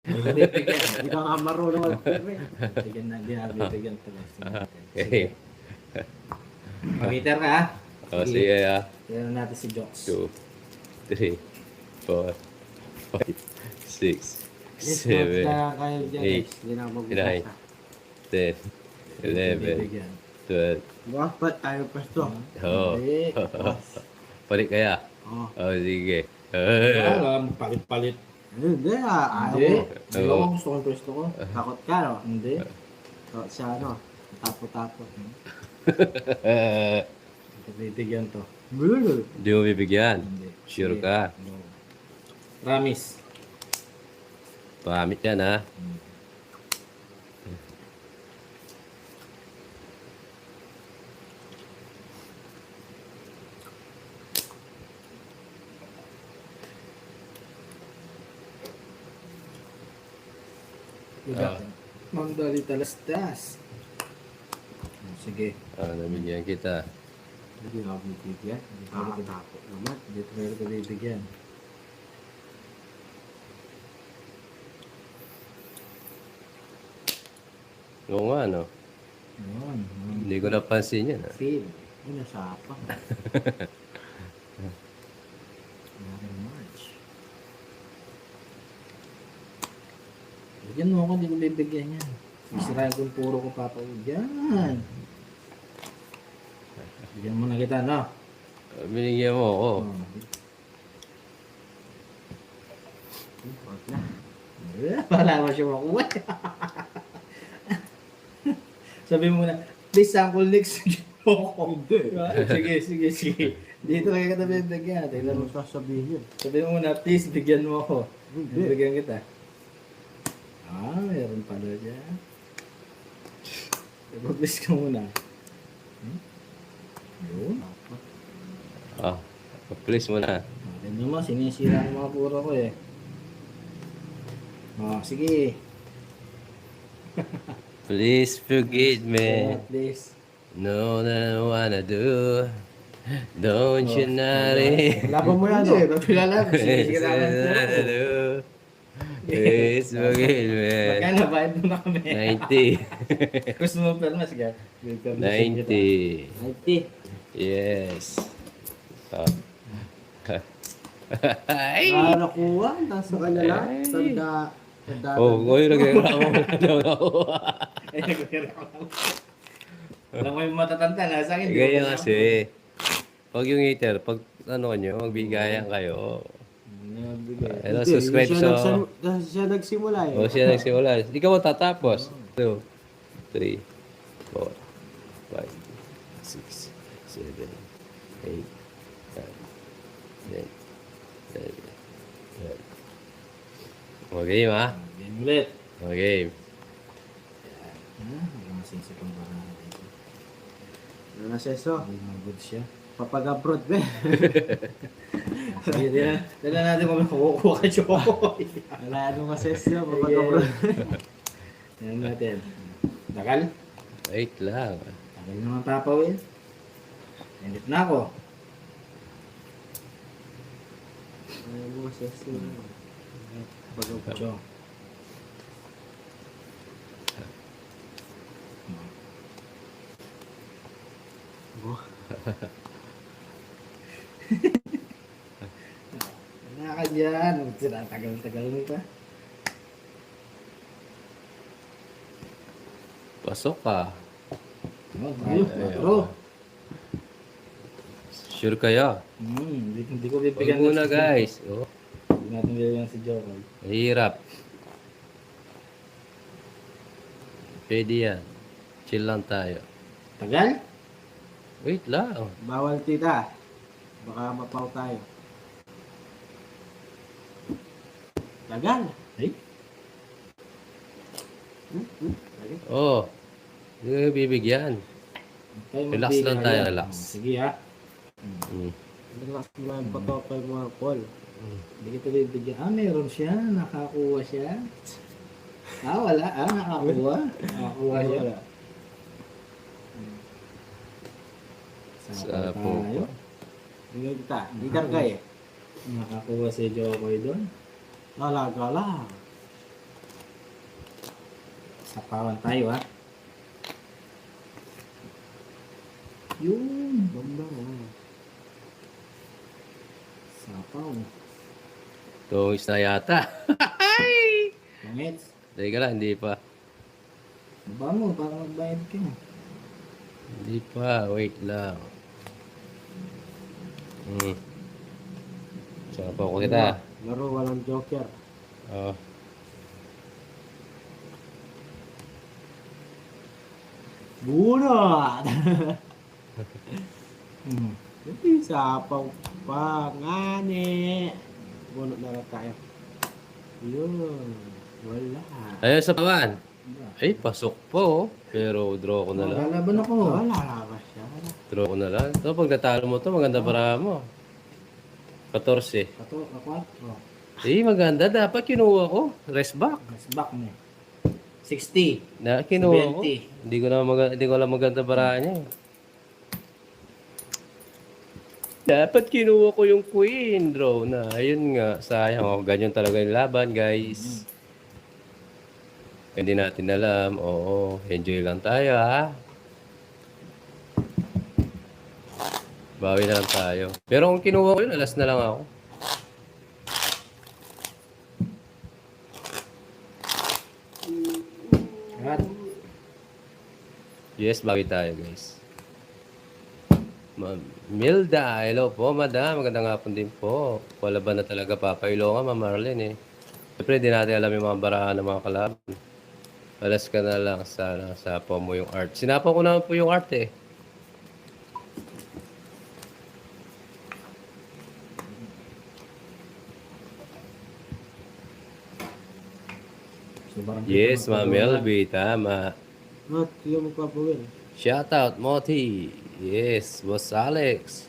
Hindi ko bibigyan. Hindi ka nga marunong mag-firme. Bibigyan na, hindi na bibigyan to. Okay. Sige. Mag-meter ka ha? O, sige ah. Tignan natin si Joks. 2, 3, 4, 5, 6, Yes, 7, kaya kayo dyan. eight, Hindi na ako nine. magbasa. 10, 11, Bibigyan. 12. Bukas pa tayo pwesto. Oh. Hindi. Palit kaya? Oo. Oh, sige. Alam, palit-palit. Hindi ah. Ayaw Hindi. mo. Hindi ako gusto kong pwesto ko. Takot ka no? Hindi. Takot siya ano? Tapo-tapo. Bibigyan to. Hindi mo bibigyan. Hindi. Sure Sige. ka? No. Promise. Pamit yan ha. Diba? Mandali talastas. Sige. Nabigyan kita. Hindi na ako bibigyan. Hindi ko rin Tapo naman. Hindi ko rin bibigyan. Oo nga, no? Yun. Hindi ko napansin yan. Feel. Ay, nasapa. Very much. Bigyan mo ako, hindi ko bibigyan yan. Isirahin ko yung puro ko papawigyan. Bigyan mo na kita, no? Binigyan mo ako. Huwag na. Wala mo siya makuha. Sabi mo na, please sample next. Hindi. Sige. Dito kayo kita bibigyan. Tingnan Ano mo. sasabihin? Sabi mo na, please, bigyan mo ako. Hindi. Bigyan kita. Meron pala dyan. Ipa-please ka muna. Yun. Ah, please mo na. Tignan mo, sinisira ang mga puro ko eh. Sige. Please forgive me. Please. No, that I wanna do. Don't you not Laban mo yan, no? Hindi, papilala ko. Sinisira ang puro ko. do. Please forgive me. Magkano, bayad mo na kami. 90. Gusto mo perma, sige. 90. 90. Yes. Oh. Ay! Nakuha. Nasa kanya lang. Tanda. Oh, ngayon nagreklamo na daw ako. Ay, nagre-reklamo. Alam mo yung matatanda, nasa akin. Ganyan kasi. Pag yung hater, pag ano nyo, magbigayan kayo. Hello, Hindi, subscribe siya nagsimula eh. O siya nagsimula. Ikaw ang tatapos. 2, 3, 4, 5, 6, 7, 8, 9, 10, 11. O game ha? Game ulit. O game. Masisip ang parang dito. Ano na seso? Hindi mag-good siya. Papag-abroad be. Sige, dala natin kung makukuha ka, Chokoy. Wala ano nga seso. Papag-abroad. Tignan natin. Takal? Wait lang. Takal naman papawin. Endit na ako. Ano nga seso. Papag-abroad. Cho. Wala ka dyan. Tagal-tagal mo pa. Pasok ka. Oh, Ay, bro. Sure kaya? Hindi ko Huwag bibigyan muna guys. Oh, Hindi natin bibigyan si Jokoy. mahirap. Pwede yan. Chill lang tayo. Tagal? Wait lang. Bawal tita. Baka mapaw tayo. Tagal. Ay? Oh. Hindi ka bibigyan. Kayo Relax magbigay lang tayo, yan. relax. Sige ha. Mm. Relax mo lang patokay mga call. Hindi kita bibigyan. Meron siya. Nakakuha siya. Wala. Nakakuha. Nakakuha siya. Wala. Sa po. tayo. Hindi kita. Hindi karga eh. Nakakuha si Jokoy doon. Gala-gala. Sapawan tayo ha. Yun. Bamba na. Sapaw. Tungis na yata. Pangits. Teka lang, hindi pa. Baba mo, para magbayad ka. Hindi pa, wait lang. Sapaw ko kita. Laro walang joker. Oh. Bunot! Hmm. Hindi sapaw pa. Ngani. Bunot na lang tayo. Yun. Wala. Ayun sa pawan. Ay, pasok po. Pero draw ko na lang. Lalaban ako. Wala ba siya? Draw ko na lang. Ito, pag natalo mo to, maganda para mo. 14. Kato, akwat. Oh. Eh, maganda. Dapat kinuha ko. Rest back. Mas back mo. 60. Na, kinuha ko. 70. Hindi ko alam maganda para niya. Dapat kinuha ko yung queen, draw na. Ayun nga, sayang. Oh, ganyan talaga yung laban, guys. Hindi natin alam. Oo, enjoy lang tayo, ha? Bawi na lang tayo. Pero kung kinuha ko yun, alas na lang ako. At Yes, bawi tayo, guys. Ma'am Milda, hello po, madam. Magandang hapon din po. Wala ba na talaga papailo ka, Ma'am Marlene, eh. Siyempre, di natin alam yung mga barahan ng mga kalaban. Alas ka na lang, sana sapaw mo yung art. Sinapaw ko naman po yung art, eh. sobrang Yes, Ma'am Melby, tama. Not yung magpapawin. Shout out, Moti. Yes, Boss Alex.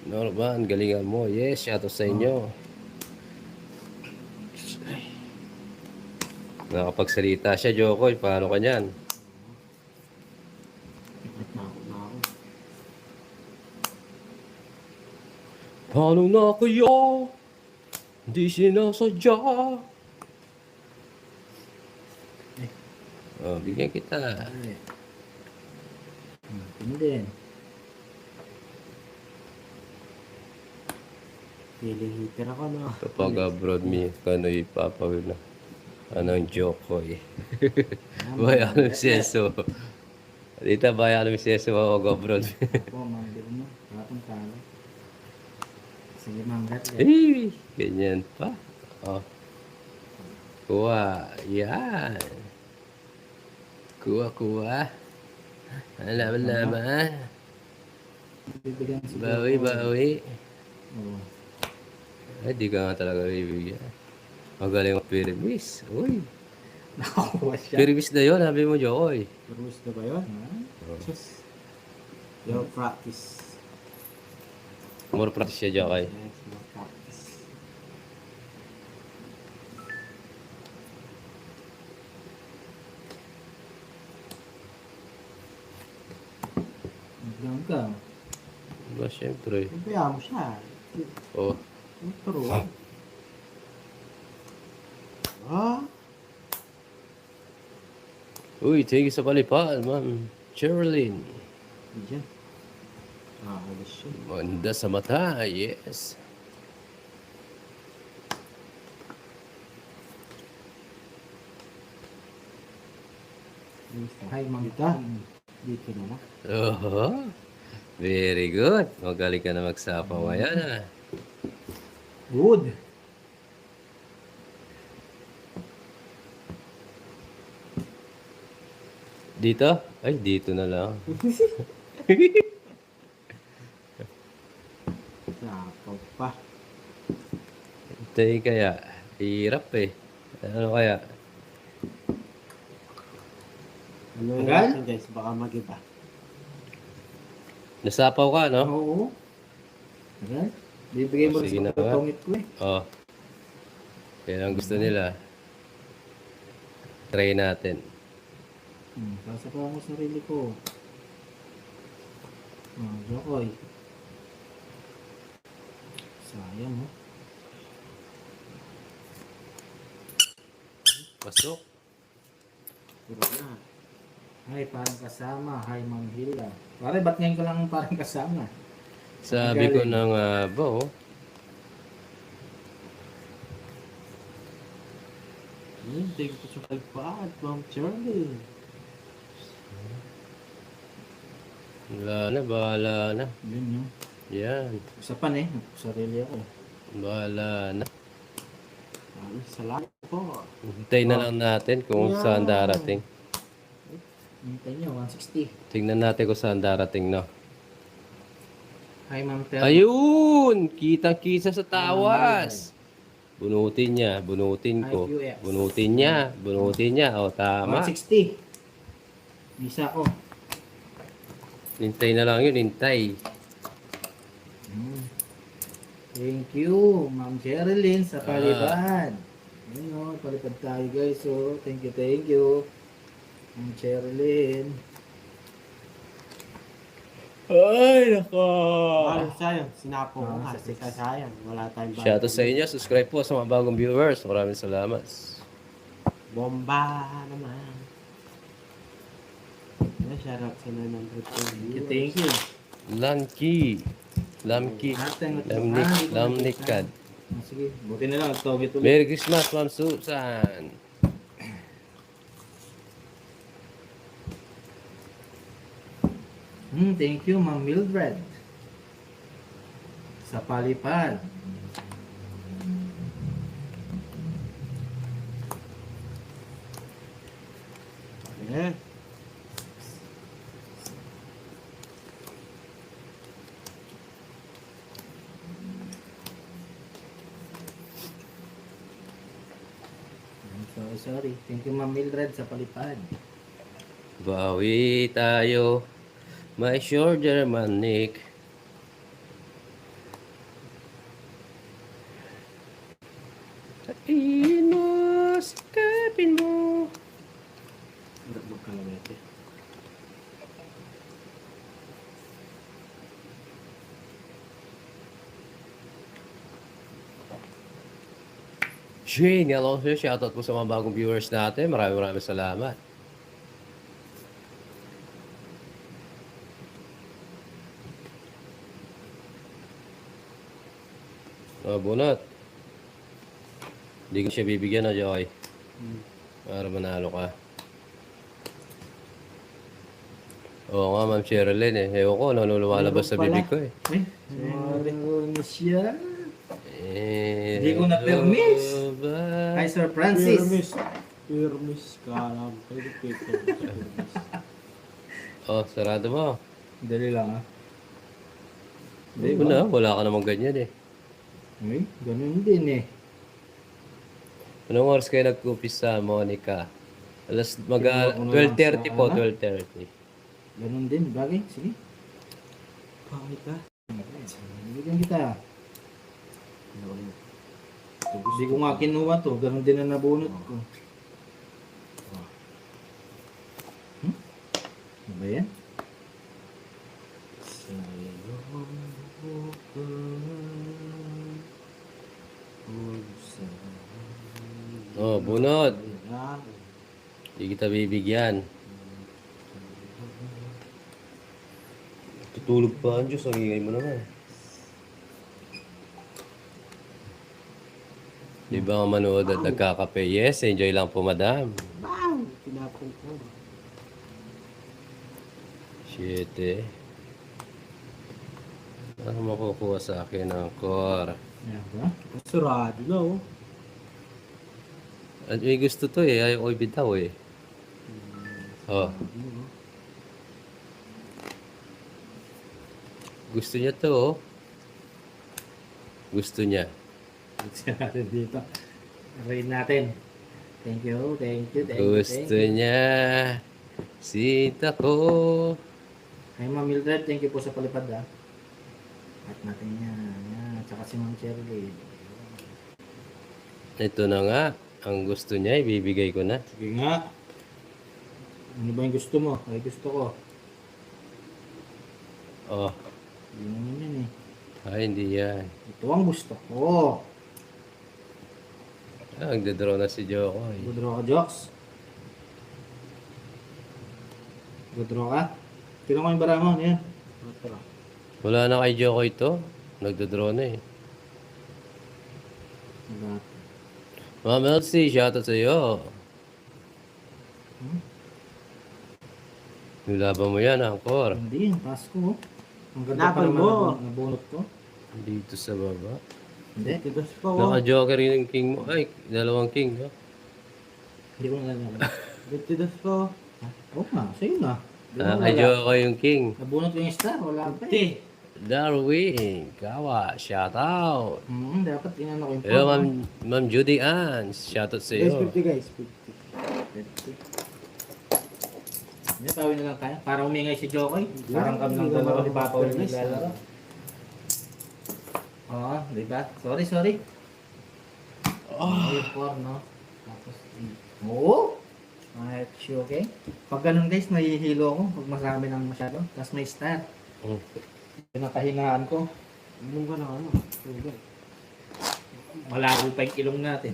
Norman, galingan mo. Yes, shout out sa inyo. Nakapagsalita siya, Jokoy. Paano ka niyan? Natakot na ako. Paano na kaya? Hindi sinasadya. Oh, bigyan kita. Hindi. Feeling hitter ako, no? Kapag abroad mi, kano'y papawin na. Anong Jokoy? Bayan ng seso. Dito, bayan ng seso ako abroad. Ako, manggal mo. Patong talo. Sige, manggal. Eh, ganyan pa. Oh. Kuha. Yan. Kuha. Laban. Bibigyan si Bawi. Oo. Ay, di ka nga talaga bibigyan. Magaling ang Pirmis. Uy. Nakakuha siya. Pirmis na yun, sabi mo, Jokoy. Permis na ba yun? Ha? Just your practice. More practice siya, Jokoy. Yes, your practice. Maglang ka. Ba, syempre. Ibayaan mo siya. Oh. Turuan. Ah? Uy, thank you sa palipad, ma'am. Sherilyn. Diyan. Ah, alas siya. Manda sa mata, yes. Hi, Mang Dito? Dito na lang. Oh, very good. Magaling ka na magsapaw. Ayan ah. Good. Dito? Ay, dito na lang. Sapaw pa. Tayo kaya. Hirap eh. Ano kaya? Ano yung Tagal? natin, guys? Baka mag-iba. Nasapaw ka, no? Oo. Ayan. Bibigay mo Oh, sige rin na sa nga. pangit ko eh. Oh. Yan ang gusto nila. Try natin. Sasapaw mo sarili ko. Jokoy. Sayang oh. Pasok. Puro na. Ay, parang kasama. Hi, Ma'am Hilda. Pare, ba't ngayon ko lang parang kasama? Sabi ko Magaling. na nga ba, oh. Thank you sa pagpaad, Ma'am Charlie. Wala na, bahala na. Yun yun. Yan, Usapan eh. Sarili ako. bahala na. Salamat po. Hintay na lang natin kung Yeah. saan darating. Hintay nyo, 160. Tingnan natin kung saan darating, no? Hi, Ma'am Tel. Ayun! Kitang-kita sa tawas! Bunutin niya, bunutin ko. IQX. Bunutin niya. O, tama. 160. Isa ko. Hintay na lang yun, hintay. Thank you, Ma'am Sherilyn sa palipad. Ayun o, palipad tayo guys. So, thank you. Ma'am Sherilyn. Ay, nako! Sayang, sinapo ko nga. sa six. Sayang, wala tayong bayad. Shoutout sa inyo. Subscribe po sa mga bagong viewers. Maraming salamat. Bomba naman. Shoutout sa 900 Thank you. Lanky. Lamki. Lamnikad. Sige, buti na lang. Tawag ito. Merry Christmas, Ma'am Susan. Thank you, Ma'am Mildred. Sa palipad. Eh, Sorry. Thank you, Ma'am Mildred sa palipad. Bawi tayo. My shoulder manik. Inos, kapin mo. hirap magkalawete. Shane, hello sir. Shoutout po sa mga bagong viewers natin. Maraming salamat. Bunot. Hindi ko siya bibigyan na, Joy. Para manalo ka. Oo nga, Ma'am Sherilyn eh. Ewan ko, ano lumalabas sa bibig ko eh. Ay, meron na siya. Hindi ko na-permis. Hi, Sir Francis. Permis ka lang. Pwede permis. Oh, sarado mo. Dali lang ah. Hindi mo na, wala ka namang ganyan eh. Ay, ganun din eh. Anong oras kayo nag-umpisa, Monica? Alas mag Tingnan ko na lang 12:30 po, sa- 12:30. Ganun din, bagay. Sige. Bakit ka? Bigyan kita. Hindi ko nga kinuha to. Ganun din na nabunot ko. Ano ba yan? Oh, bunot. Hindi kita bibigyan. Tutulog pa ang Diyos, ang ingay mo naman. Di ba nga manood at nagkakape? Yes, enjoy lang po, madam. Bang! Pinapong ko. Shit eh. Ano makukuha sa akin ng core? Ayan ba? Surado na oh. At may gusto to eh, ayaw ko ibitaw eh. Oh. Gusto niya to oh. Gusto niya. Ito natin dito. Raid natin. Thank you. Gusto niya. Sita ko. Ay, Ma'am Mildred, thank you po sa palipad ah. At natin yan. Yan. Tsaka si Ma'am Cherry. Ito na nga. Ang gusto niya, ibibigay ko na. Sige nga. Ano ba yung gusto mo? Ay, gusto ko. Oh. Hindi naman yan eh. Ay, hindi yan. Ito ang gusto ko. Ah, nagdadraw na si Joko eh. Good draw ka, Jox. Withdraw ka? Tira ko yung bara mo. Ano yan? Patro. Wala na kay Joko ito. Nagdodraw na eh. Wala. Ma'am Elsie, shoutout sa iyo. Hmm? Nilaban mo yan, Angkor. Hindi, yung Pasko. Ang ganda pa Laban naman mo. nabunot ko. Dito sa baba. Hindi. Tidos pa ko. Naka-joker yung king mo. Ay, dalawang king. No? Hindi ko na alam. Tidos ko. Oo nga, sa'yo na. Di ba Ah, wala? kay Joko yung king. Nabunot ko yung star, wala pa eh. Darwin, Kawa, shoutout. Dapat inano ko yung Hello, phone. Ma'am Judy Ann. Shoutout sa Guys, iyo. 50 guys. 50. Hindi, tawin na lang tayo. Para umingay si Jokoy. Parang kami lang dalawa ni Papa ulit naglalaro. Oo, di ba? Sorry. Yung 4, no? Tapos, oo. Okay. Pag ganun guys, nahihilo ako. Pag marami ng masyado. Tapos may star. Mm. Yun ang kahinaan ko. Inom ka ng ano? Tubig. Malabo pa yung ilong natin.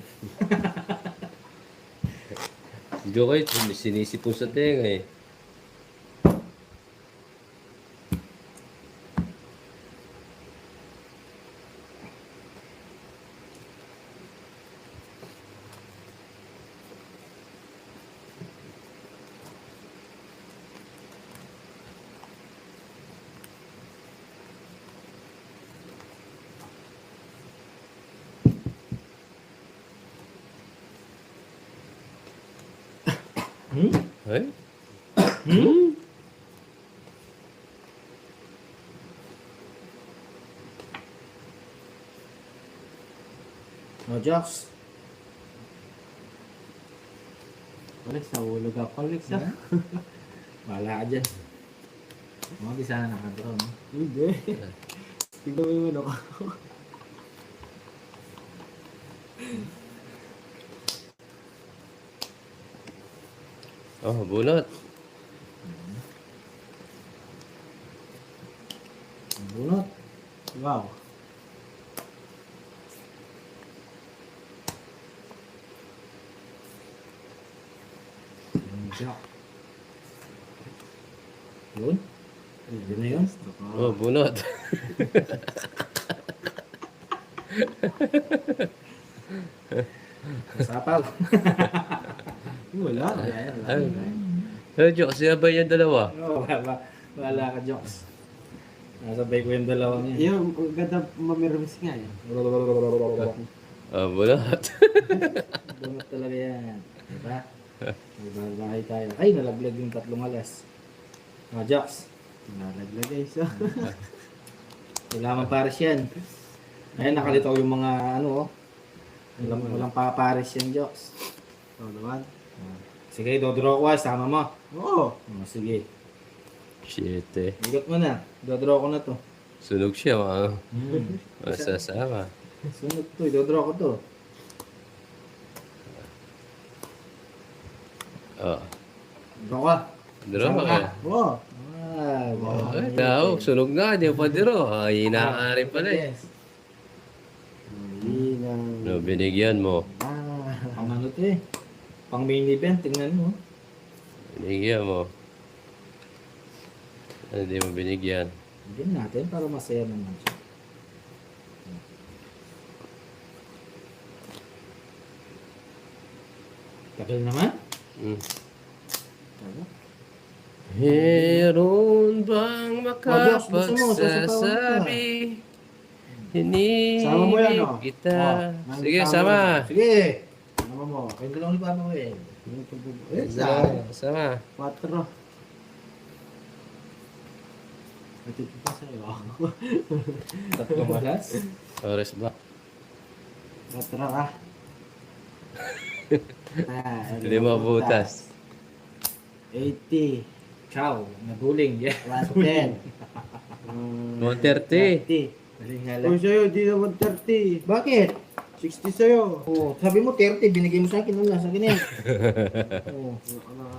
Joko, sinisipon sa tenga eh. Ay? No jokes. Alex, nahulog ako. Alex, ah. Wala ka dyan. Di sana nakadraw, no? Hindi. Tignan mo yung ano ko. Oh, bunot. Bunot. Wow. Joke. Yun. Yun na yun. Oh, bunot. Sapaw. Wala. Ay. Ay, Joko, siya ba yung dalawa? Wala ka jokes. Nasabay ko yung dalawang yan. Yung ganda mamirmis nga eh. Oh, bunot. Bunot talaga yan. Diba? May bahay tayo. Ay, nalaglag yung 3 alas. Jokes. Nalaglag guys, ah. Kailangan pares yan. Ayan, nakalitaw yung mga ano, oh. Walang papares yan, jokes. Oo naman. Sige, dodraw ko, sama mo. Oo. Sige. Shit eh. Bigot mo na. Dodraw ko na to. Sunog siya, mga masasama. Sunod to, dodraw ko to. Oh. Draw ka. Diro Sama ka. ka. Oo. Ay, tao, sunog na, di pa diro. Ay, inaari pala eh. Yes. Hindi na. No, binigyan mo. Pang ano to eh. Pang main event, tingnan mo. Binigyan mo. Ano, di mo binigyan? Bigyan natin para masaya naman siya. Tagal naman. Hmm. Meron bang Josh, gusto mo, makapagsasabi? Sama mo yan, Hinihilig oh. kita. Oh, Sige, tama sama. Sige. Ano mo? Kayo dalawang ni Papa Will. Sama. 4. Matito pa sa'yo. 3 alas. Oras ba? 4 ka. Lima butas. 80. Ciao. Naguling. Yeah. 110. 130. 30. Galing nga Kung lang. sa'yo, di naman 30. Bakit? 60 sa'yo. Oh, sabi mo 30, binigay mo sa akin. Wala, sa akin yan. Oh.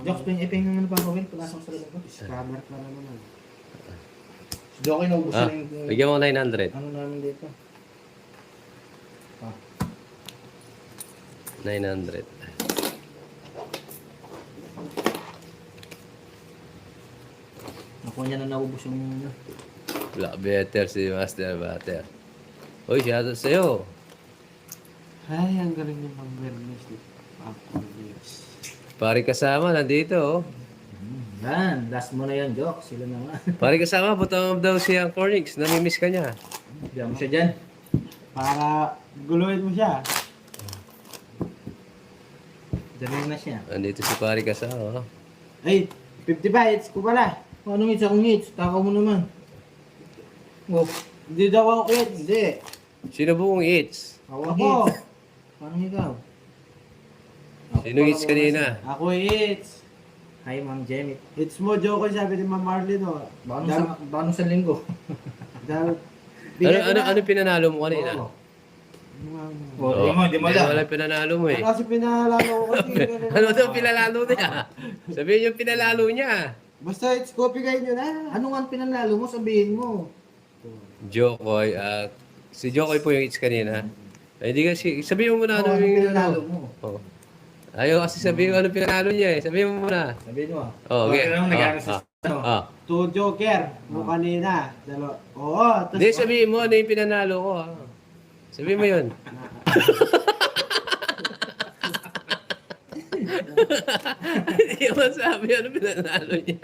Jokes, ipeng naman ni Papa Will. Pulasok sa labas ko. Scammer ka na naman. Si Jokoy naubusan Ah, na yung bigyan mo 900. ano namin dito. 900. Nakuha niya na naubos yung... Black better si Master Butter. Uy, shoutout sa'yo. Ay, ang galing ni Mang Mermis. Ako, yes. Pari kasama, nandito oh. Yan, last mo na yan, Jok. Sila na nga. Pari kasama, butang daw siya ang Cornix. Namimiss ka niya. Diyan mo siya dyan. Para guluhin mo siya. Diyan na siya. Nandito si Pari kasama. Oh. Ay, 50 bites ko pala. Anong hits? Akong hits. Takaw mo naman. Oh, Hindi daw ako hits. hindi. Sino buong hits? Ako Ako. hits. Paano ikaw? Ako Sino pala hits muna kanina? Ako hits. Hi, Ma'am Jemit. Hits mo, Joko, sabi ni Ma'am Marlene. Oh. Baka nung sa linggo. Ano pinanalo mo kanina? Oo. Oh, Di mo alam. Wala pinanalo mo eh. Kasi pinalalo ko kasi. Ano daw pinalalo niya? Sabihin yung pinalalo niya. Basta hits, copy kayo nyo na. Ano nga ang pinanalo mo? Sabihin mo. Jokoy, si Jokoy po yung hits kanina. Ay, hindi kasi, sabihin mo muna ano Ano yung pinanalo mo? Oh. Ayaw kasi sabihin ko ano pinanalo niya eh. Sabihin mo muna. Sabihin mo. Oh, okay. Bakit naman nag-ano sa ano? Two Joker. Mo kanina. Oo. Hindi, sabihin mo ano yung pinanalo ko. Sabihin mo yun. Hindi mo sabi ano pinanalo niya.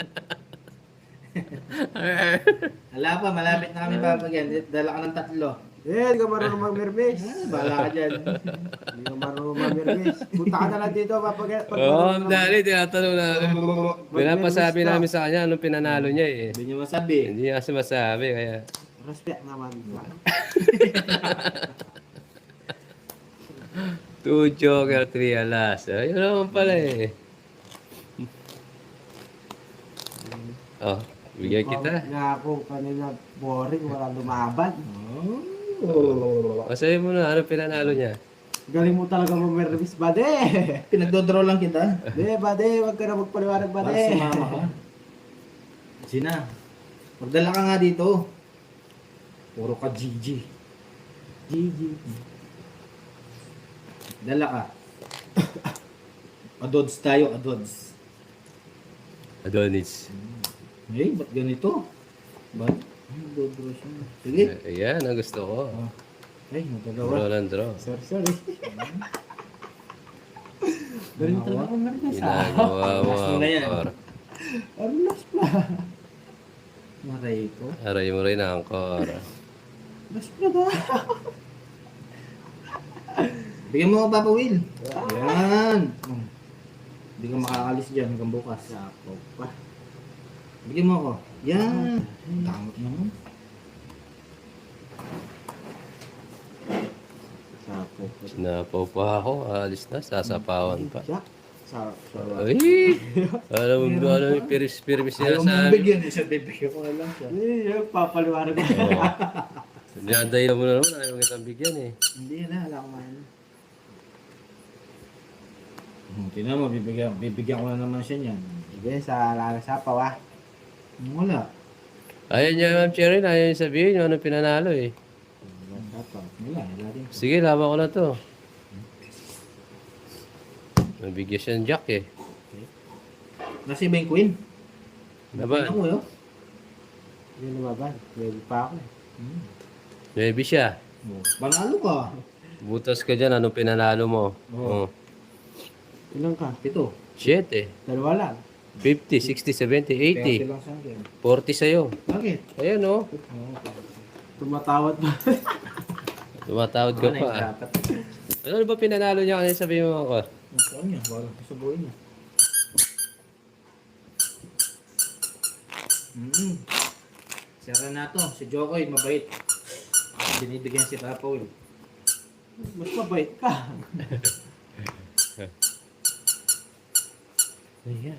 Hala pa, malapit na kami papagyan. Dala ka ng 3. Hindi ka marunong mag-mermis. Bahala ka dyan. Hindi ka marunong mag-mermis. Punta ka na lang dito papag- Oo, dali, tinatanong na. Pinapasabi namin sa kanya anong pinanalo niya eh. Hindi niyo masabi. Hindi niya kasi masabi, kaya... Respect naman. 2 Joker, 3 alas. Ayun naman pala eh. Oh, bigyan kita. Nga ako kanina boring, wala lumaban. Masabi mo na, ano pinanalo niya? Galing mo talaga mag-mermis, bade. Pinagdodraw lang kita. Bade, wag ka na magpaliwanag, Para bade. sumama ka. Sina. Magdala ka nga dito. Puro ka GG. GG. Dala ka. Adods tayo, adods. Adonis. Eh, ba't ganito? Ba't? Magdodraw siya. Sige. Ayan, ang gusto ko. Ay, magdalawa. Draw lang draw. Sorry. Galing talaga mag-mermis, Ginagawa mo Last mo na yan. angkor. Arlas pa. Maray ko. Aray mo rin ang angkor. Arlas pa da. Bigyan mo ako, Papa Will. Yan. Hindi ka makakalis dyan hanggang bukas. Sapo pa. Bigyan mo ako. Yan. Tangot naman. Sapo pa. Sinapaw pa ako, alis na, sasapawan pa. Jack. Sapo. Ay! Alam mo, ano yung piris-piris niya Ayaw mo sa amin. bigyan. Isa bibigyan ko na lang siya. Eh, papaliwanag ko. Dinadayo mo na naman, ayaw kitang bigyan eh. Hindi na. Wala akong mahal. Tingnan mo, bibigyan ko na naman siya niyan. Sige, sa lalasapaw ah. Wala. Ayaw niya, Ma'am Cheryl, ayaw niya sabihin yung ano pinanalo eh. Lalasapaw. Wala. Wala din. Sige, laban ko na to. Mabigyan siya ng jack eh. Nasa iba yung queen. Laban. Ano mo yun? Hindi lumaban. Ready pa ako. Maybe siya. Panalo ka. Butas ka dyan, anong pinanalo mo? Oo. Oh. Ilan ka? 7. 7. Dalawa lang. 50, 60, 70, 80. lang sa akin. 40 sa'yo. Bakit? Ayan oh. Tumatawad pa. Tumatawad ka pa. ah. Ano ba pinanalo niya kanina sabihin mo ako? Saan niya? Wala ko sa buhay niya. Sira na to. Si Jokoy, mabait. Binibigyan si Papa Will. Mas mabait ka. Ayan.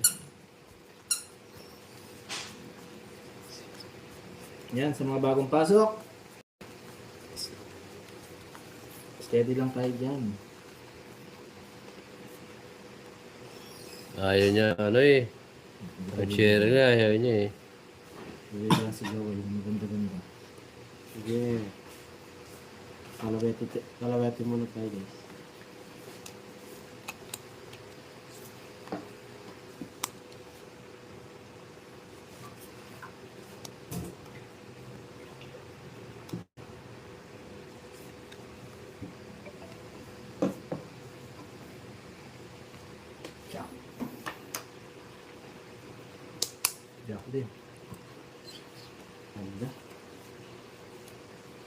Yan, sa mga bagong pasok. Steady lang tayo dyan. Ayaw niya, ano eh. Ang share niya, ayaw niya eh. Bigay lang si Jokoy. Maganda-ganda. Sige. Kalawete muna tayo guys. Jack. Jack din. Ganda.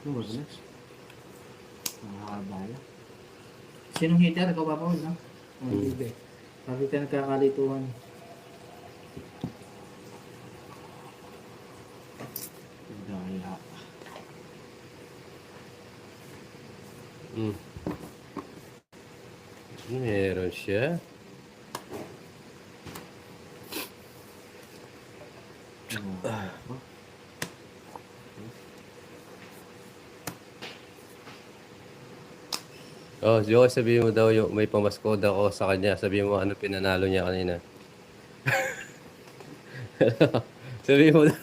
Ano ba na? Mahaba yan. Sinong hitter? Ikaw ba, Paul, no? Hindi. Bakit ka nagkakalituhan? Daya. Hmm. Meron siya. Oh, Joe, sabihin mo daw yung may pamaskod ako sa kanya. Sabihin mo ano pinanalo niya kanina. Sabihin mo daw.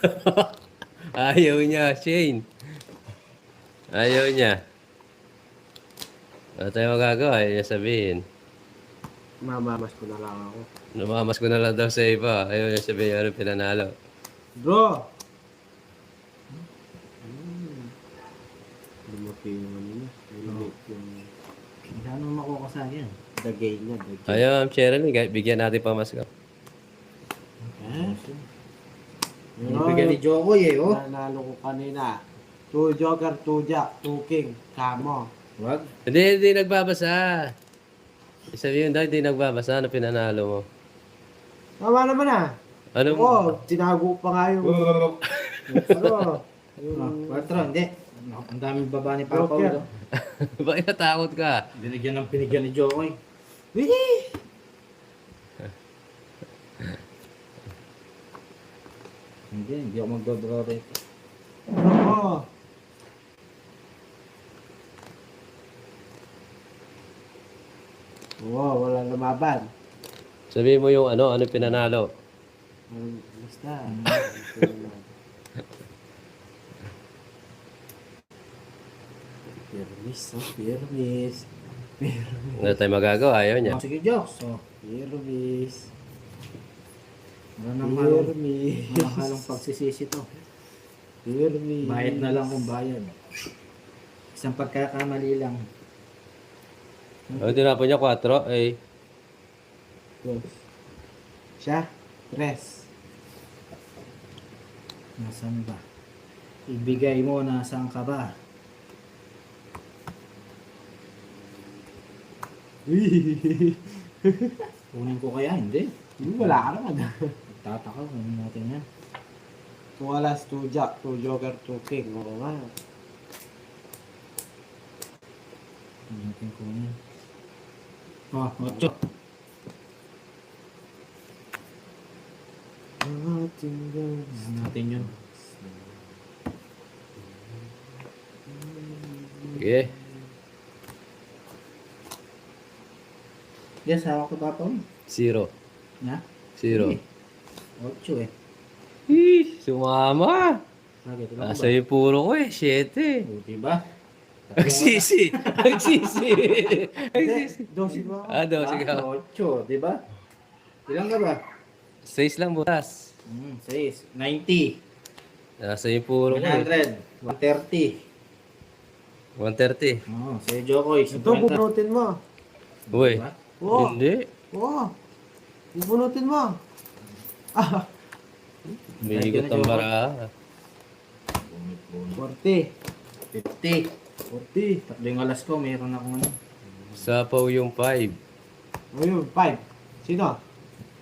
Ayaw niya, Shane. Ayaw niya. Ano tayo magagawa? Ayaw niya sabihin. Mamamas ko na lang ako. Namamas ko na lang daw sa iba. Ayaw niya sabihin ano pinanalo. Bro! Lumaki yung ano niya. Yung Saan mo makuha sa akin? dagay niya. Dagay. Ayaw, Ma'am Cheryl. Bigyan natin pamasko. Eh? Bibigyan ni Jokoy eh, oh. Nanalo ko kanina. 2 Joker, 2 Jack, 2 King. Kamo. Wag. Hindi nagbabasa. Sabihin daw, hindi nagbabasa. Ano pinanalo mo? Tama naman ah. Ano mo? Oo, tinago pa nga yung... Ano? Yung... 4, hindi. Ang daming baba ni Papa. Joker. Oh. Bakit natakot ka? Binigyan ng pinigyan ni Jokoy. Wih! Hindi ako magdodraw rito. Oo. Oo, wala lumaban. Sabihin mo yung ano pinanalo. Basta. Permis, oh, permis. Ano tayo magagawa? Ayaw niya. Oh, sige, Jokes. Oh. Permis. Wala nang halong, Permis. walang halong pagsisisi to. Permis. Bayad na lang kung bayad. Isang pagkakamali lang. Ano tinapon niya? 4? Eh. Dos. Siya? Tres. Nasaan ba? Ibigay mo, nasaan ka ba? Kunin ko kaya? Hindi. Wala ka naman. Tataka, kunin natin yan. 2 alas, 2 Jack, 2 Joker, 2 King. Oo nga. Kunin natin kunin. Oh, 8. Kunin natin yun. Sige. Yes, hawak ko Papa. 0. Na? 0. 8 eh. Sumama. Bakit? Ilan Nasa yung puro ko eh. 7. O, diba? Nagsisi. Nagsisi. Nagsisi. Dosi mo. Ah, daw, sige. 8, diba? Ilan ka ba? 6 lang butas. 6. 90. Nasa yung puro ko eh. 100. 130. 130. Oo, sa'yo Jokoy. Ito, bubunutin mo. Uy. Diba? Oo. Hindi. Oo. Bubunutin mo. Ah, Bigot ang bara. 40. 50. 40. Tatlo yung alas ko, mayroon akong ano. Sapaw yung 5. O yun, 5. Sino?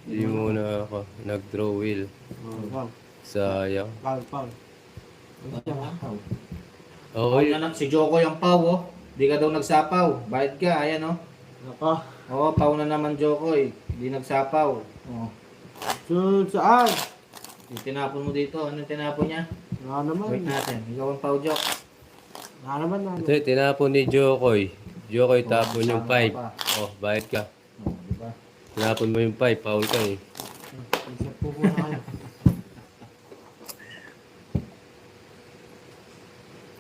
Hindi muna ako. Nag-draw wheel. Paul. Sayang. Paul. Oo, Paul na lang, si Jokoy ang pau, oh. Di ka daw nagsapaw. Bayad ka, ayan, oh. Nako. Oo, pau na naman Jokoy. Di nagsapaw. Oh. Saan? Yung tinapon mo dito, anong tinapon niya? Wala naman. Wait natin, ikaw ang pau, Jok. Wala naman. ito tinapon ni Jokoy. Jokoy tapon yung tama 5. ka pa. Oh, bayad ka. Oh, diba? Tinapon mo yung 5. Foul ka eh. Isip po muna kayo.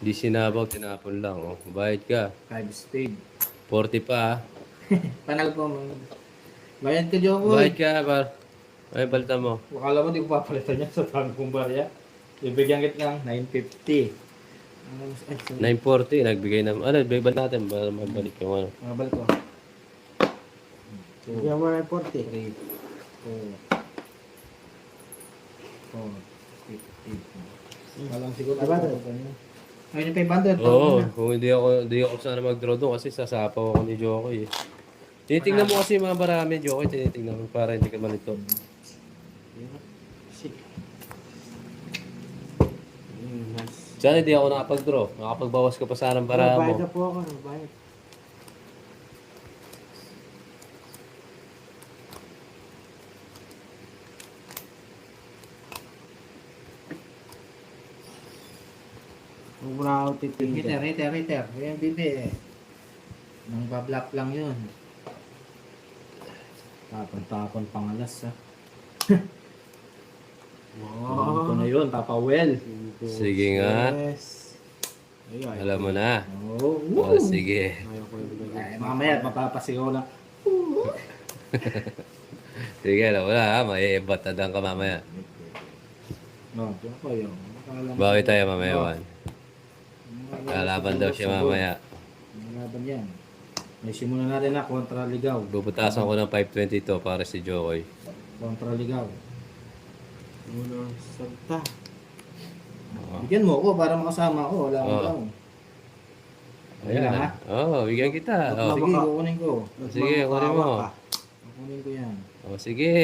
Hindi sinabaw, tinapon lang. Oh, bayad ka. 5 spade. 40 pa ah. Panal po mo. Bayad ka, Jokoy. Bayad ka ba? Ay, balita mo. Akala mo di ko papalitan niya sa dami kong barya. Ibigyan kita ng 950. Ay, sorry. 940, nagbigay naman. Ano, bibal natin para mabalik yung ano. Mabal ko. Bigyan mo ng 40. 3, 4, 4, 8. Walang siguro. Ayun yung 500. Oo, kung hindi ako sana mag-draw doon kasi sasapaw ako ni Jokoy eh. Tinitingnan mo kasi yung mga barami, Jokoy, tinitingnan mo para hindi ka malito. Nice. Sana hindi ako nakapag-draw. Nakapagbawas ka pa sana ng bara Bayad mo. na po ako. Bayad. Huwag mo na ako titingin. Hater. Ayan, bibi. Nang bablock lang yun. Tapon pangalas ha. Ko na yun, Papa Well. Sige nga. Yes. Ay. Alam mo na. Oh, O, sige. Ayaw ko yung Ay, mamaya mapapasigaw lang. Sige, alam mo na ha. Maiibatadang ka mamaya. No, diyan ko yun. Bawi tayo mamaya, Juan. Kalaban daw siya mamaya. Laban yan. May simulan natin na kontra ligaw. Bubutasan ko ng 522 para si Jokoy. Kontra ligaw. Unang salta. Bigyan mo ako para makasama ako. Wala akong Oo. daw. Ayan. ha? Oo, bigyan kita. Oh. Sige, kukunin ko. Sige, kunin mo. Kukunin ko yan. Oh, sige.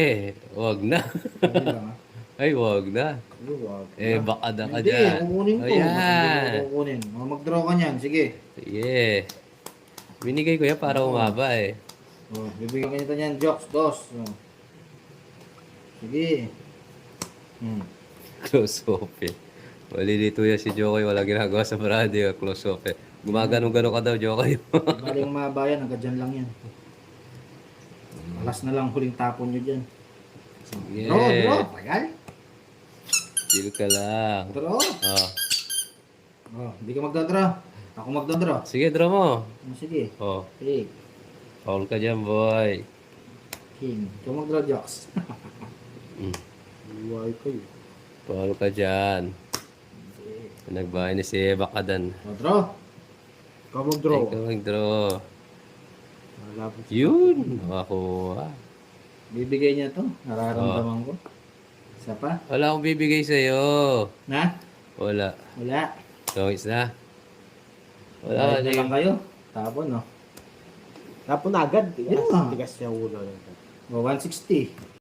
Huwag na. Sige lang ha. Ay, huwag na. Sige, wag. Eh, baka na ka Hindi, dyan. kukunin ko. Ayan. Hindi ko kukunin. Mag-draw ka niyan. Sige. Sige. Binigay ko yan para umaba eh. Oh, bibigyan ka nito niyan. Jokes, dos. Oh. Sige. Close open. Malilito yan si Jokoy. Wala ginagawa sa radio. Close open. Gumaganong-ganon ka daw, Jokoy. Baling mga bayan, hanggang dyan lang yan. Alas na lang huling tapon nyo dyan. Sige. Draw. Tagal. Chill ka lang. Draw. Oh. Oh, hindi ka magdadraw. Ako magdadraw. Sige, draw mo. Sige. Oh. King. Foul ka dyan, boy. King. Ikaw magdraw, Jokes. Buhay ko yun. Foul ka dyan. Nagbahay ni si Bakadan. O, draw. Ikaw mag-draw. Ikaw mag-draw. Malabot sa- Yun. Ako. Bibigay niya to. Nararamdaman ko. Isa pa? Wala akong bibigay sa'yo. Na? Wala. Wala. Tungis na. Wala. Bayad na lang kayo. Tapon, no? Tapon na agad. Yun lang. Tigas niya ulo. O, 160.